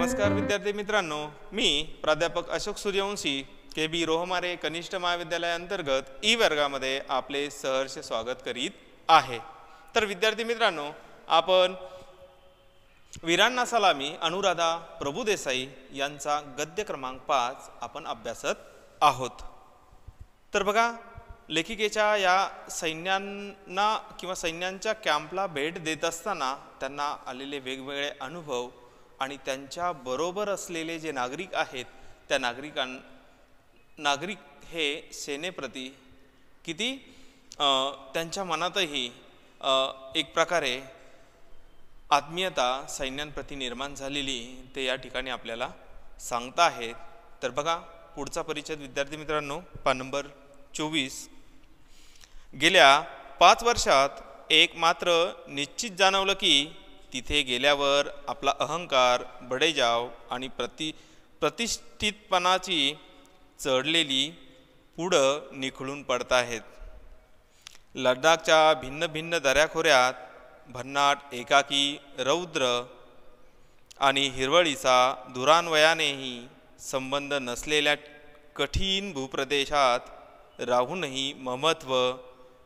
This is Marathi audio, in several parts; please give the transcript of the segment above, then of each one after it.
नमस्कार विद्यार्थी मित्रांनो, मी प्राध्यापक अशोक सूर्यवंशी KB रोहमारे कनिष्ठ महाविद्यालयाअंतर्गत ई वर्गामध्ये आपले सहर्ष स्वागत करीत आहे। तर विद्यार्थी मित्रांनो, आपण वीरांना सलामी अनुराधा प्रभुदेसाई यांचा गद्य क्रमांक 5 आपण अभ्यासत आहोत। तर बघा, लेखिकेच्या या सैन्यांना किंवा सैन्यांच्या कॅम्पला भेट देत असताना त्यांना आलेले वेगवेगळे अनुभव आणि त्यांच्या बरोबर असलेले जे नागरिक आहेत त्या नागरिक हे सेनेप्रती किती त्यांच्या मनातही एक प्रकारे आत्मीयता सैन्यांप्रती निर्माण झालेली ते या ठिकाणी आपल्याला सांगता आहेत। तर बघा, पुढचा परिच्छेद विद्यार्थी मित्रांनो, पान नंबर 24। गेल्या 5 वर्षात एक मात्र निश्चित जाणवलं की तिथे गेल्यावर आपला अहंकार, बडेजाव आणि प्रतिष्ठितपणाची चढलेली पुढं निखळून पडत आहेत। लडाखच्या भिन्न भिन्न दऱ्याखोऱ्यात भन्नाट, एकाकी, रौद्र आणि हिरवळीचा दुरान्वयानेही संबंध नसलेल्या कठीण भूप्रदेशात राहूनही ममत्व,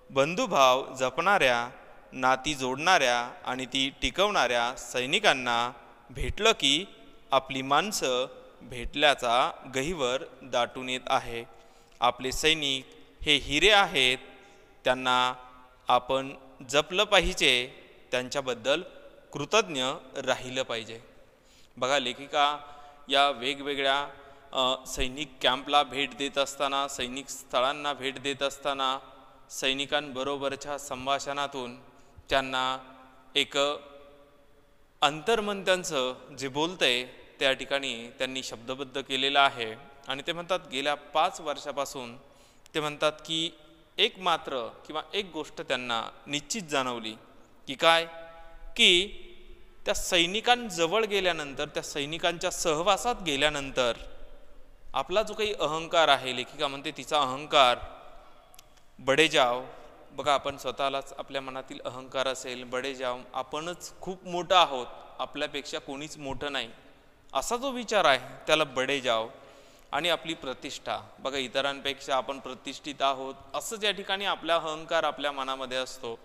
बंधुभाव जपणाऱ्या, नाती जोडणाऱ्या आणि ती टिकवणाऱ्या सैनिकांना भेटलं की आपली माणसं भेटल्याचा गहिवर दाटून येत आहे। आपले सैनिक हे हिरे आहेत, त्यांना आपण जपलं पाहिजे, त्यांच्याबद्दल कृतज्ञ राहिलं पाहिजे। बघा, लेखिका या वेगवेगळ्या सैनिक कॅम्पला भेट देत असताना, सैनिक स्थळांना भेट देत असताना सैनिकांबरोबरच्या संभाषणातून त्यांना एक अंतर्मन त्यांचं जे बोलतंय त्या ठिकाणी त्यांनी शब्दबद्ध केलेलं आहे। आणि ते म्हणतात, गेल्या 5 वर्षापासून ते म्हणतात की एक मात्र किंवा एक गोष्ट त्यांना निश्चित जाणवली की काय, की त्या सैनिकांजवळ गेल्यानंतर, त्या सैनिकांच्या सहवासात गेल्यानंतर आपला जो काही अहंकार आहे, लेखिका म्हणते तिचा अहंकार, बडेजाव, बघा आपण स्वतःलाच आपल्या मनातील अहंकार असेल, बडेजाव, आपणच खूप मोठं आहोत, आपल्यापेक्षा कोणीच मोठं नाही, असा जो विचार आहे त्याला बडेजाव, आणि आपली प्रतिष्ठा, बघा इतरांपेक्षा आपण प्रतिष्ठित आहोत असंच या ठिकाणी आपला अहंकार आपल्या मनामध्ये असतो।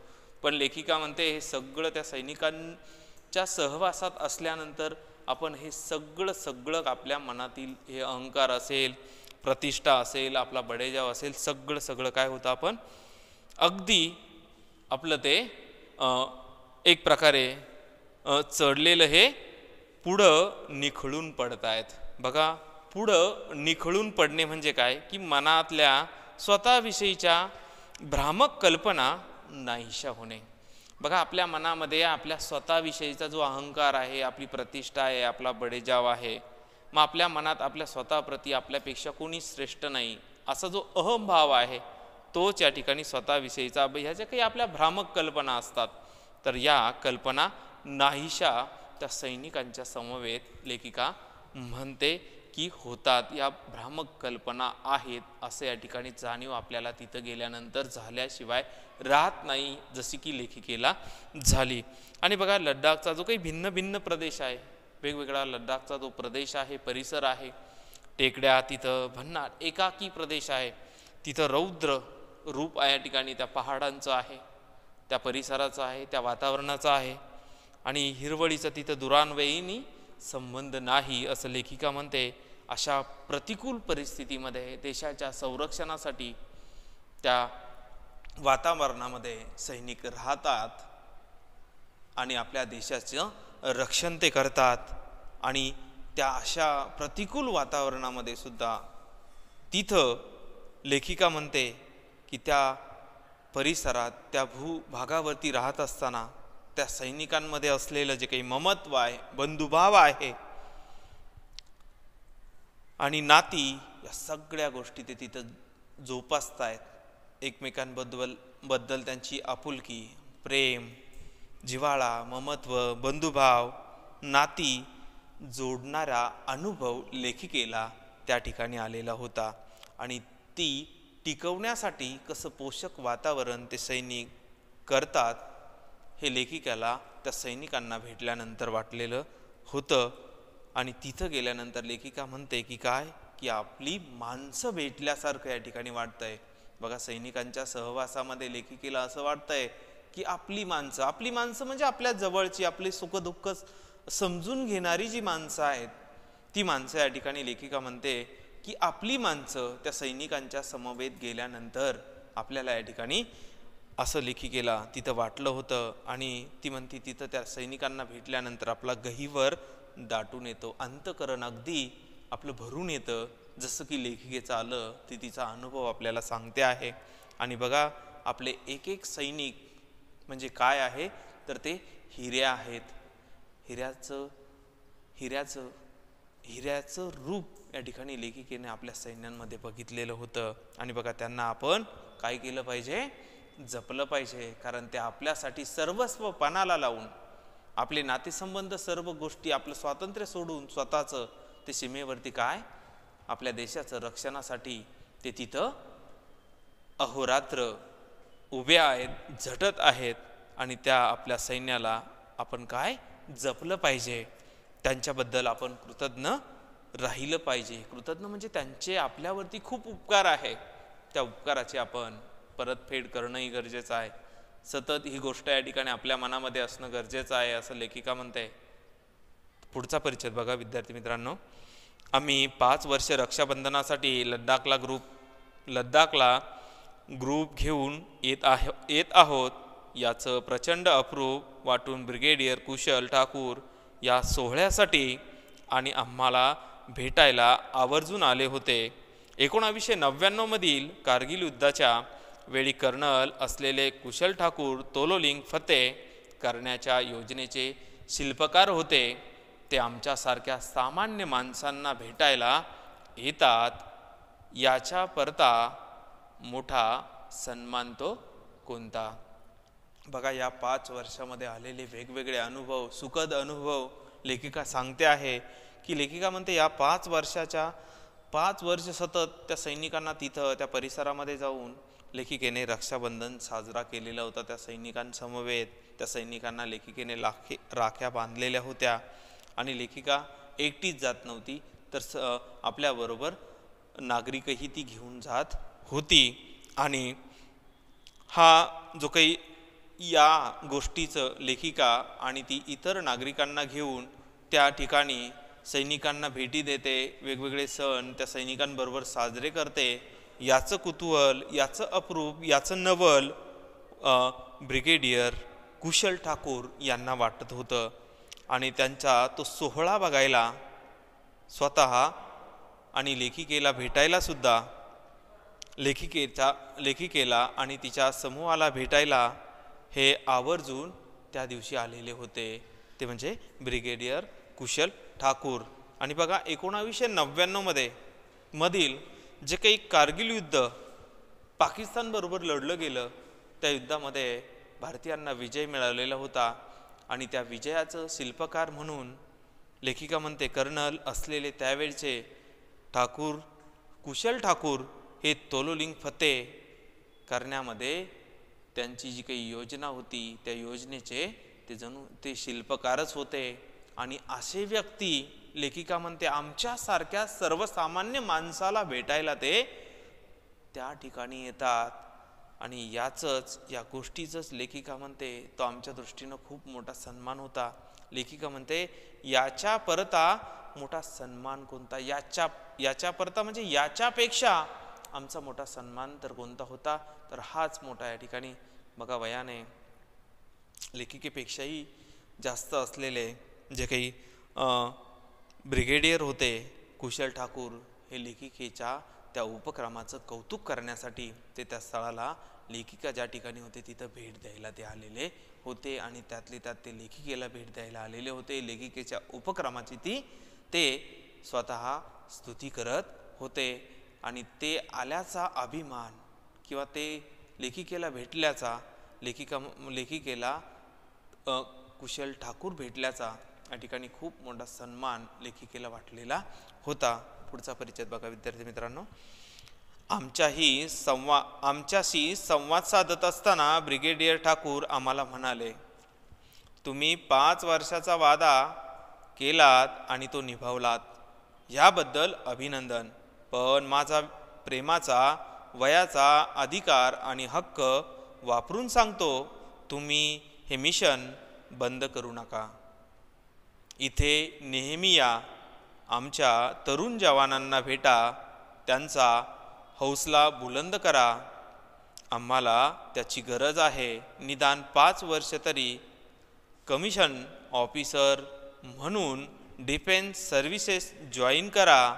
पण लेखिका म्हणते हे सगळं त्या सैनिकांच्या सहवासात असल्यानंतर आपण हे सगळं आपल्या मनातील हे अहंकार असेल, प्रतिष्ठा असेल, आपला बडेजाव असेल, सगळं काय होतं, आपण अगदी आपलं ते एक प्रकारे चढलेलं हे पुढं निखळून पडत आहेत। बघा, पुढं निखळून पडणे म्हणजे काय, की मनातल्या स्वतःविषयीच्या भ्रामक कल्पना नाहीशा होणे। बघा, आपल्या मनामध्ये आपल्या स्वतःविषयीचा जो अहंकार आहे, आपली प्रतिष्ठा आहे, आपला बडेजाव आहे, मग आपल्या मनात आपल्या स्वतःप्रती आपल्यापेक्षा कोणी श्रेष्ठ नाही असा जो अहंभाव आहे तोच या ठिकाणी स्वतःविषयीचा, ह्याच्या काही आपल्या भ्रामक कल्पना असतात, तर या कल्पना नाहीशा त्या सैनिकांच्या समवेत लेखिका म्हणते की होतात, या भ्रामक कल्पना आहेत असं या ठिकाणी जाणीव आपल्याला तिथं गेल्यानंतर झाल्याशिवाय राहत नाही, जशी की लेखिकेला झाली। आणि बघा, लडाखचा जो काही भिन्न भिन्न प्रदेश आहे, वेगवेगळा लडाखचा जो प्रदेश आहे, परिसर आहे, टेकड्या, तिथं भन्नाट एकाकी प्रदेश आहे, तिथं रौद्र रूप या ठिकाणी त्या पहाडांचं आहे, त्या परिसराचं आहे, त्या वातावरणाचं आहे, आणि हिरवळीचं तिथं दुरान्वयीनी संबंध नाही असं लेखिका म्हणते। अशा प्रतिकूल परिस्थितीमध्ये देशाच्या संरक्षणासाठी त्या वातावरणामध्ये सैनिक राहतात आणि आपल्या देशाचं रक्षण ते करतात। आणि त्या अशा प्रतिकूल वातावरणामध्ये सुद्धा तिथं लेखिका म्हणते की त्या परिसरात, त्या भूभागावरती राहत असताना त्या सैनिकांमध्ये असलेलं जे काही ममत्व आहे, बंधुभाव आहे आणि नाती, या सगळ्या गोष्टी ते तिथं जोपासतायत। एकमेकांबद्दल त्यांची आपुलकी, प्रेम, जिव्हाळा, ममत्व, बंधुभाव, नाती जोडणारा अनुभव लेखिकेला त्या ठिकाणी आलेला होता। आणि ती टिकवण्यासाठी कसं पोषक वातावरण ते सैनिक करतात हे लेखिकाला त्या सैनिकांना भेटल्यानंतर वाटलेलं होतं। आणि तिथं गेल्यानंतर लेखिका म्हणते की काय, की आपली माणसं भेटल्यासारखं या ठिकाणी वाटतंय. बघा, सैनिकांच्या सहवासामध्ये लेखिकेला असं वाटतंय की आपली माणसं म्हणजे आपल्या जवळची, आपले सुखदुःख समजून घेणारी जी माणसं आहेत, ती माणसं या ठिकाणी लेखिका म्हणते की आपली माणसं त्या सैनिकांच्या समवेत गेल्यानंतर आपल्याला या ठिकाणी असं लेखिकेला तिथं वाटलं होतं. आणि ती म्हणते तिथं त्या सैनिकांना भेटल्यानंतर आपला गहिवर दाटून येतो, अंतकरण अगदी आपलं भरून येतं, जसं की लेखिकेचं आलं. ती तिचा अनुभव आपल्याला सांगते आहे. आणि बघा, आपले एक एक सैनिक म्हणजे काय आहे, तर ते हिरे आहेत. हिऱ्याचं रूप या ठिकाणी लेखिकेने आपल्या सैन्यांमध्ये बघितलेलं होतं. आणि बघा, त्यांना आपण काय केलं पाहिजे, जपलं पाहिजे. कारण ते आपल्यासाठी सर्वस्व पणाला लावून, आपले नातेसंबंध सर्व गोष्टी, आपलं स्वातंत्र्य सोडून स्वतःचं ते सीमेवरती काय, आपल्या देशाचं रक्षणासाठी ते तिथं अहोरात्र उभे आहेत, झटत आहेत. आणि त्या आपल्या सैन्याला आपण काय, जपलं पाहिजे. त्यांच्याबद्दल आपण कृतज्ञ राहिलं पाहिजे. कृतज्ञ म्हणजे त्यांचे आपल्यावरती खूप उपकार आहे, त्या उपकाराची आपण परतफेड करणंही गरजेचं आहे. सतत ही गोष्ट या ठिकाणी आपल्या मनामध्ये असणं गरजेचं आहे, असं लेखिका म्हणते. पुढचा परिच्छेद बघा विद्यार्थी मित्रांनो. आम्ही 5 वर्ष रक्षाबंधनासाठी लद्दाखला ग्रुप घेऊन येत आहोत. याचं प्रचंड अप्रूप वाटून ब्रिगेडियर कुशल ठाकूर या सोहळ्यासाठी आणि आम्हाला भेटायला आवर्जून आले होते. 1999 मधील कारगिल युद्धाच्या वेळी कर्नल असलेले कुशल ठाकूर तोलोलिंग फतेह करण्याच्या योजनेचे शिल्पकार होते. ते आमच्यासारख्या सामान्य माणसांना भेटायला येतात, याच्या परता मोठा सन्मान तो कोणता. बघा, या 5 वर्षामध्ये आलेले वेगवेगळे अनुभव, सुखद अनुभव लेखिका सांगते आहे. की लेखिका म्हणते या 5 वर्ष सतत त्या सैनिकांना तिथं त्या परिसरामध्ये जाऊन लेखिकेने रक्षाबंधन साजरा केलेला होता त्या सैनिकांसमवेत. त्या सैनिकांना लेखिकेने राख्या बांधलेल्या होत्या. आणि लेखिका एकटीच जात नव्हती, तर आपल्याबरोबर नागरिकही ती घेऊन जात होती. आणि हा जो काही या गोष्टीचं लेखिका आणि ती इतर नागरिकांना घेऊन त्या ठिकाणी सैनिकांना भेटी देते, वेगवेगळे सण त्या सैनिकांबरोबर साजरे करते, याचं कुतूहल, याचं अप्रूप, याचं नवल ब्रिगेडियर कुशल ठाकूर यांना वाटत होतं. आणि त्यांचा तो सोहळा बघायला स्वतः आणि लेखिकेला भेटायला सुद्धा, लेखिकेला आणि तिच्या समूहाला भेटायला हे आवर्जून त्या दिवशी आलेले होते, ते म्हणजे ब्रिगेडियर कुशल ठाकूर. आणि बघा, 1999 मधील जे काही कारगिल युद्ध पाकिस्तानबरोबर लढलं गेलं, त्या युद्धामध्ये भारतीयांना विजय मिळालेला होता. आणि त्या विजयाचं शिल्पकार म्हणून लेखिका म्हणते कर्नल असलेले त्यावेळचे कुशल ठाकूर हे तोलोलिंग फतेह करण्यामध्ये त्यांची जी काही योजना होती, त्या योजनेचे ते शिल्पकारच होते. आणि असे व्यक्ती लेखिका म्हणते आमच्यासारख्या सर्वसामान्य माणसाला भेटायला ते त्या ठिकाणी येतात. आणि या गोष्टीचंच लेखिका म्हणते तो आमच्या दृष्टीनं खूप मोठा सन्मान होता. लेखिका म्हणते याच्या परता मोठा सन्मान कोणता, याच्या परता म्हणजे याच्यापेक्षा आमचा मोठा सन्मान तर कोणता होता, तर हाच मोठा. या ठिकाणी बघा, वयाने लेखिकेपेक्षाही जास्त असलेले जे काही ब्रिगेडियर होते कुशल ठाकूर, हे लेखिकेच्या त्या उपक्रमाचं कौतुक करण्यासाठी ते त्या स्थळाला, लेखिका ज्या ठिकाणी होते तिथं भेट द्यायला ते आलेले होते. आणि त्यातले त्यात ते लेखिकेला भेट द्यायला आलेले होते. लेखिकेच्या उपक्रमाची ते स्वतः स्तुती करत होते. आणि ते आल्याचा अभिमान किंवा ते लेखिकेला भेटल्याचा, लेखिकेला कुशल ठाकूर भेटल्याचा या ठिकाणी खूप मोठा सन्मान लेखिकेला वाटलेला होता. पुढचा परिचय बघा विद्यार्थी मित्रांनो. आमच्याशी संवाद साधत असताना ब्रिगेडियर ठाकूर आम्हाला म्हणाले, तुम्ही 5 वर्षाचा वादा केलात आणि तो निभावलात याबद्दल अभिनंदन. पण माझा प्रेमाचा वयाचा अधिकार आणि हक्क वापरून सांगतो, तुम्ही हे मिशन बंद करू नका. इथे नेहमी या, आमच्या तरुण जवानांना भेटा, त्यांचा हौसला बुलंद करा. आम्हाला त्याची गरज आहे. निदान 5 वर्ष तरी कमिशन ऑफिसर म्हणून डिफेन्स सर्व्हिसेस जॉईन करा.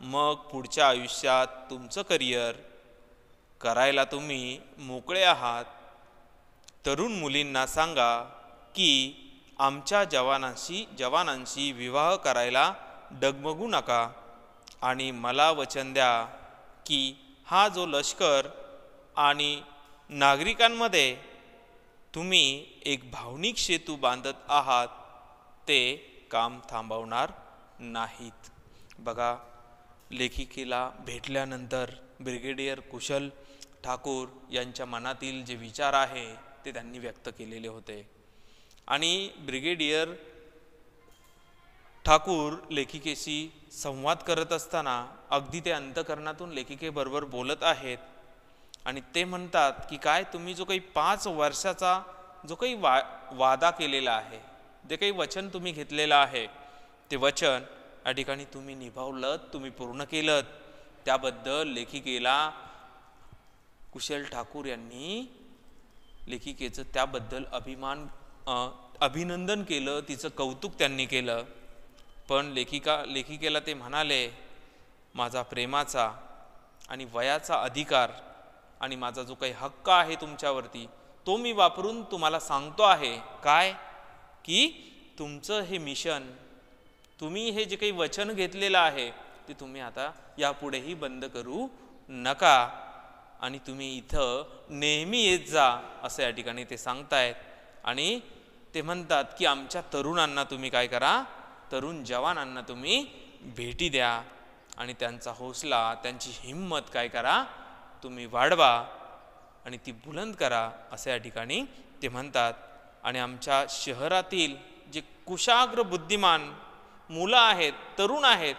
मग पुढच्या आयुष्यात तुमचं करिअर करायला तुम्ही मोकळे आहात. तरुण मुलींना सांगा की आमच्या जवानांशी विवाह करायला डगमगू नका आणि मला वचन द्या की हा जो लष्कर आणि नागरिकांमध्ये तुम्ही एक भावनिक सेतू बांधत आहात ते काम थांबवणार नाहीत. बघा, लेखिकेला भेटल्यानंतर ब्रिगेडियर कुशल ठाकूर यांच्या मनातील जे विचार आहे ते त्यांनी व्यक्त केलेले होते. आणि ब्रिगेडियर ठाकूर लेखिकेशी संवाद करत असताना अगदी ते अंतःकरणातून लेखिकेबरोबर बोलत आहेत आणि ते म्हणतात की काय तुम्ही जो काही 5 वर्षाचा जो काही वादा केलेला आहे, जे काही वचन तुम्ही घेतलेलं आहे, ते वचन या ठिकाणी तुम्ही निभावलं, तुम्ही पूर्ण केलं. त्याबद्दल लेखिकेला कुशल ठाकूर यांनी लेखिकेचं त्याबद्दल अभिनंदन केलं, तिचं कौतुक त्यांनी केलं. पण लेखिकेला ते म्हणाले, माझा प्रेमाचा आणि वयाचा अधिकार आणि माझा जो काही हक्क आहे तुमच्यावरती तो मी वापरून तुम्हाला सांगतो आहे काय की तुमचं हे मिशन, तुम्ही हे जे काही वचन घेतलेलं आहे ते तुम्ही आता यापुढेही बंद करू नका आणि तुम्ही इथं नेहमी येत जा असं या ठिकाणी ते सांगतायत. आणि ते म्हणतात की आमच्या तरुणांना तुम्ही काय करा, तरुण जवानांना तुम्ही भेटी द्या आणि त्यांचा हौसला, त्यांची हिंमत काय करा, तुम्ही वाढवा आणि ती बुलंद करा असं या ठिकाणी ते म्हणतात. आणि आमच्या शहरातील जे कुशाग्र बुद्धिमान मुलं आहेत, तरुण आहेत,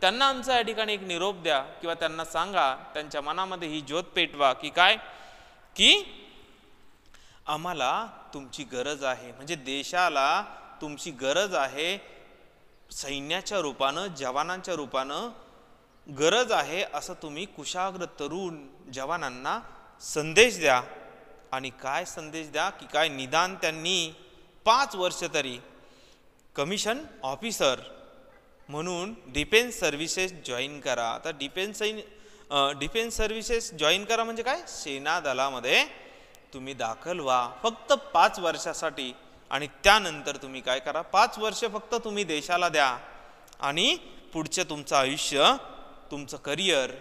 त्यांना आमचा या ठिकाणी एक निरोप द्या किंवा त्यांना सांगा, त्यांच्या मनामध्ये ही ज्योत पेटवा की काय की आम्हाला तुमची गरज आहे, म्हणजे देशाला तुमची गरज आहे, सैन्याच्या रूपानं, जवानांच्या रूपानं गरज आहे असं तुम्ही कुशाग्र तरुण जवानांना संदेश द्या. आणि काय संदेश द्या की काय निदान त्यांनी 5 वर्ष तरी कमिशन ऑफिसर म्हणून डिफेन्स सर्व्हिसेस जॉईन करा. आता डिफेन्स सर्व्हिसेस जॉईन करा म्हणजे काय, सेना दलामध्ये तुम्ही दाखल व्हा फक्त 5 वर्षासाठी. आणि त्यानंतर तुम्ही काय करा, 5 वर्ष फक्त तुम्ही देशाला द्या आणि पुढचं तुमचं आयुष्य, तुमचं करिअर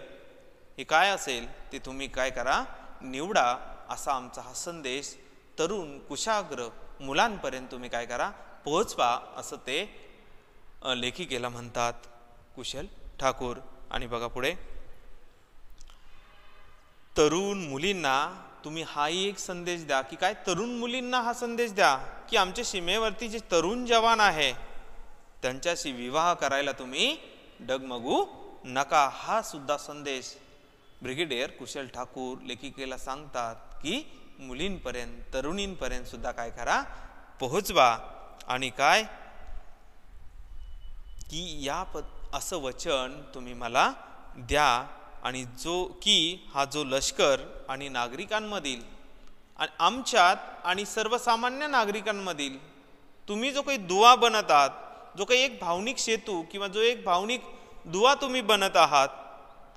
हे काय असेल ते तुम्ही काय करा, निवडा. असा आमचा हा संदेश तरुण कुशाग्र मुलांपर्यंत तुम्ही काय करा, पोहोचवा असं ते लेखिकेला म्हणतात कुशल ठाकूर. आणि बघा पुढे, तरुण मुलींना तुम्ही हाही एक संदेश द्या की काय, तरुण मुलींना हा संदेश द्या की आमच्या सीमेवरती जे तरुण जवान आहे त्यांच्याशी विवाह करायला तुम्ही डगमगू नका. हा सुद्धा संदेश ब्रिगेडियर कुशल ठाकूर लेखिकेला सांगतात की मुलींपर्यंत, तरुणींपर्यंत सुद्धा काय करा, पोहोचवा. आणि काय की असं वचन तुम्ही मला द्या आणि हा जो लष्कर आणि नागरिकांमधील आणि आमच्यात आणि सर्वसामान्य नागरिकांमधील तुम्ही जो काही दुवा बनत आहात, जो काही एक भावनिक सेतू किंवा जो एक भावनिक दुवा तुम्ही बनत आहात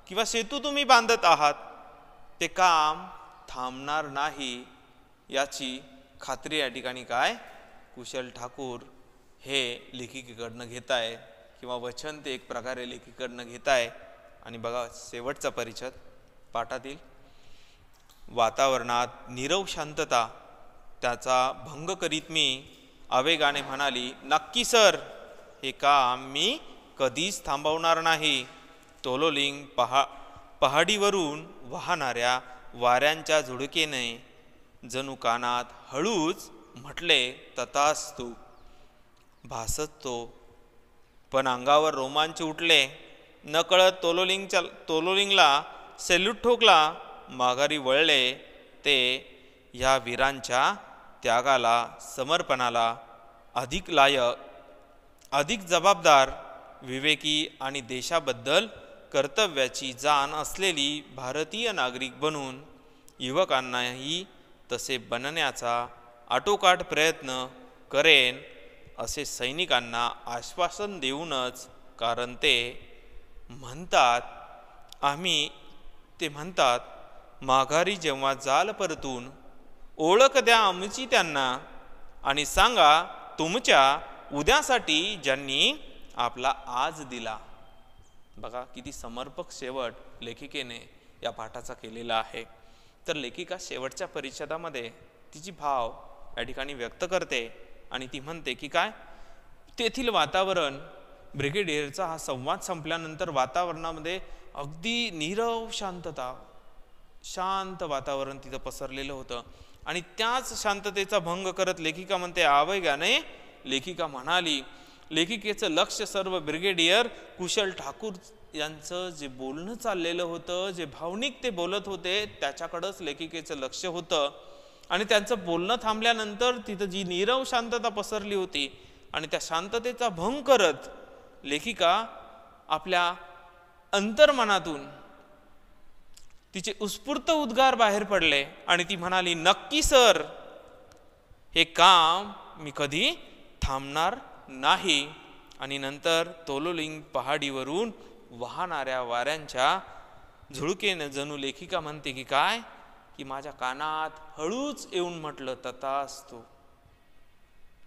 किंवा सेतू तुम्ही बांधत आहात, ते काम थांबणार नाही याची खात्री या ठिकाणी काय कुशल ठाकूर हे लेखिकेकडनं घेत आहे किंवा वचन ते एक प्रकारे लेखिकेकडनं घेत आहे. आणि बघा शेवटचा परिच्छेद पाठातील, वातावरणात नीरव शांतता त्याचा भंग करीत मी आवेगाने म्हणाली, नक्की सर, हे काम मी कधीच थांबवणार नाही. तोलोलिंग पहाडीवरून वाहणाऱ्या वाऱ्यांच्या झुळकेने जणू कानात हळूच म्हटले, तथास्तु. भासत तो पण अंगावर रोमांच उठले. नकळत तोलोलिंगला सॅल्यूट ठोकला. माघारी वळले ते ह्या वीरांच्या त्यागाला, समर्पणाला अधिक लायक, अधिक जबाबदार, विवेकी आणि देशाबद्दल कर्तव्याची जाण असलेली भारतीय नागरिक बनून युवकांनाही तसे बनण्याचा आटोकाट प्रयत्न करेन असे सैनिकांना आश्वासन देऊनच, कारण ते म्हणतात माघारी जेव्हा जाल परतून ओळख द्या आमची त्यांना आणि सांगा तुमच्या उद्यासाठी ज्यांनी आपला आज दिला. बघा किती समर्पक शेवट लेखिकेने या पाठाचा केलेला आहे. तर लेखिका शेवटच्या परिच्छेदामध्ये तिची भाव या ठिकाणी व्यक्त करते आणि ती म्हणते की काय, तेथील वातावरण, ब्रिगेडियरचा हा संवाद संपल्यानंतर वातावरणामध्ये अगदी नीरव शांतता, शांत वातावरण तिथं पसरलेलं होतं. आणि त्याच शांततेचा भंग करत लेखिका म्हणते, आवेगाने लेखिका म्हणाली. लेखिकेचं लक्ष सर्व ब्रिगेडियर कुशल ठाकूर यांचं जे बोलणं चाललेलं होतं, जे भावनिक ते बोलत होते, त्याच्याकडंच लेखिकेचं लक्ष होतं. आणि त्यांचं बोलणं थांबल्यानंतर तिथं जी नीरव शांतता पसरली होती आणि त्या शांततेचा भंग करत लेखिका आपल्या अंतर्मनातून तिचे उत्स्फूर्त उद्गार बाहेर पडले आणि ती म्हणाली, नक्की सर, हे काम मी कधी थांबणार नाही. आणि नंतर तोलोलिंग पहाडीवरून वाहणाऱ्या वाऱ्यांच्या झुळकेने जणू लेखिका म्हणते की काय, की माझ्या कानात हळूच येऊन म्हटलं, तथास्तु,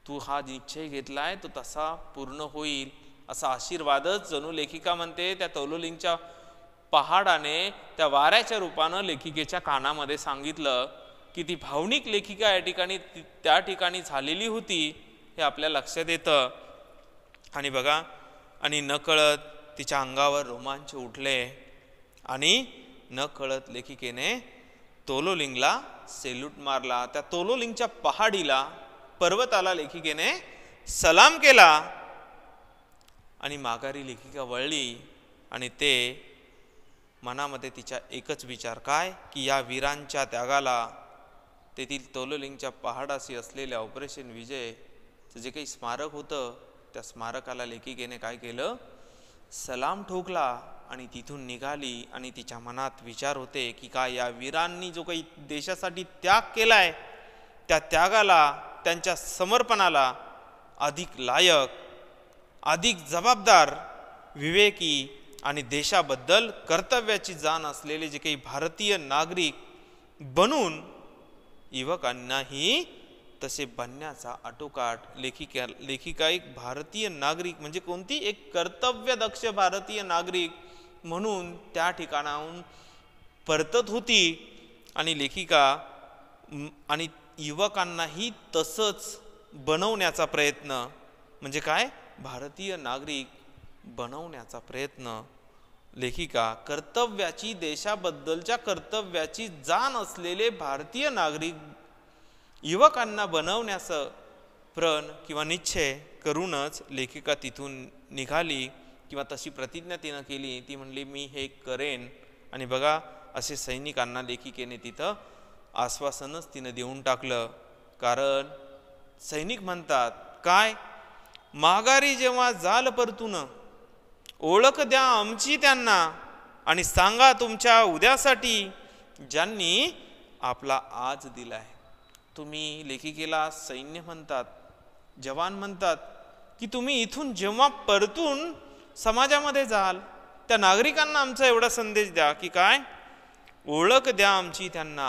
तू हा निश्चय घेतलाय तो तसा पूर्ण होईल, असा आशीर्वादच जणू लेखिका म्हणते त्या तोलोलिंगच्या पहाडाने, त्या वाऱ्याच्या रूपानं लेखिकेच्या कानामध्ये सांगितलं. की ती भावनिक लेखिका या ठिकाणी त्या ठिकाणी झालेली होती हे आपल्या लक्षात येतं. आणि बघा, आणि नकळत तिच्या अंगावर रोमांच उठले आणि नकळत लेखिकेने तोलोलिंगला सेल्यूट मारला. त्या तोलोलिंगच्या पहाडीला, पर्वताला लेखिकेने सलाम केला आणि माघारी लेखिका वळली. आणि ते मनामध्ये तिच्या एकच विचार काय, की या वीरांच्या त्यागाला, तेथील तोलोलिंगच्या पहाडाशी असलेल्या ऑपरेशन विजयचं जे काही स्मारक होतं, त्या स्मारकाला लेखिकेने काय केलं, सलाम ठोकला आणि तिथून निघाली. आणि तिच्या मनात विचार होते की काय, या वीरांनी जो काही देशासाठी त्याग केलाय, त्या त्यागाला, त्यांच्या समर्पणाला अधिक लायक, अधिक जबाबदार, विवेकी आणि देशाबद्दल कर्तव्याची जाण असलेले जे काही भारतीय नागरिक बनून युवकांनाही तसे बनण्याचा आटोकाट लेखिका एक भारतीय नागरिक म्हणजे कोणती, एक कर्तव्यदक्ष भारतीय नागरिक म्हणून त्या ठिकाणाहून परतत होती. आणि लेखिका आणि युवकांनाही तसंच बनवण्याचा प्रयत्न, म्हणजे काय, भारतीय नागरिक बनवण्याचा प्रयत्न लेखिका, कर्तव्याची, देशाबद्दलच्या कर्तव्याची जाण असलेले भारतीय नागरिक युवकांना बनवण्याचं प्रण किंवा निश्चय करूनच लेखिका तिथून निघाली, किंवा तशी प्रतिज्ञा तिनं केली. ती म्हणली, मी हे करेन. आणि बघा, असे सैनिकांना लेखिकेने तिथं आश्वासनच तिनं देऊन टाकलं. कारण सैनिक म्हणतात काय, माघारी जेव्हा जाल परतून ओळख द्या आमची त्यांना आणि सांगा तुमच्या उद्यासाठी ज्यांनी आपला आज दिलाय. तुम्ही लेखिकेला सैन्य म्हणतात, जवान म्हणतात, की तुम्ही इथून जेव्हा परतून समाजामध्ये जाल, त्या नागरिकांना आमचा एवढा संदेश द्या की काय, ओळख द्या आमची त्यांना,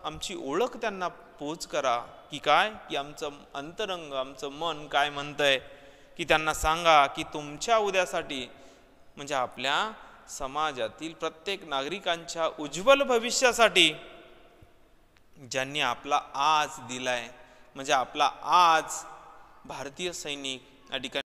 आमची ओळख त्यांना पोच करा. की काय, की आमचं अंतरंग, आमचं मन काय म्हणतंय, की त्यांना सांगा की तुमच्या उद्यासाठी, म्हणजे आपल्या समाजातील प्रत्येक नागरिकांच्या उज्ज्वल भविष्यासाठी ज्यांनी आपला आज दिलाय, म्हणजे आपला आज भारतीय सैनिक या ठिकाणी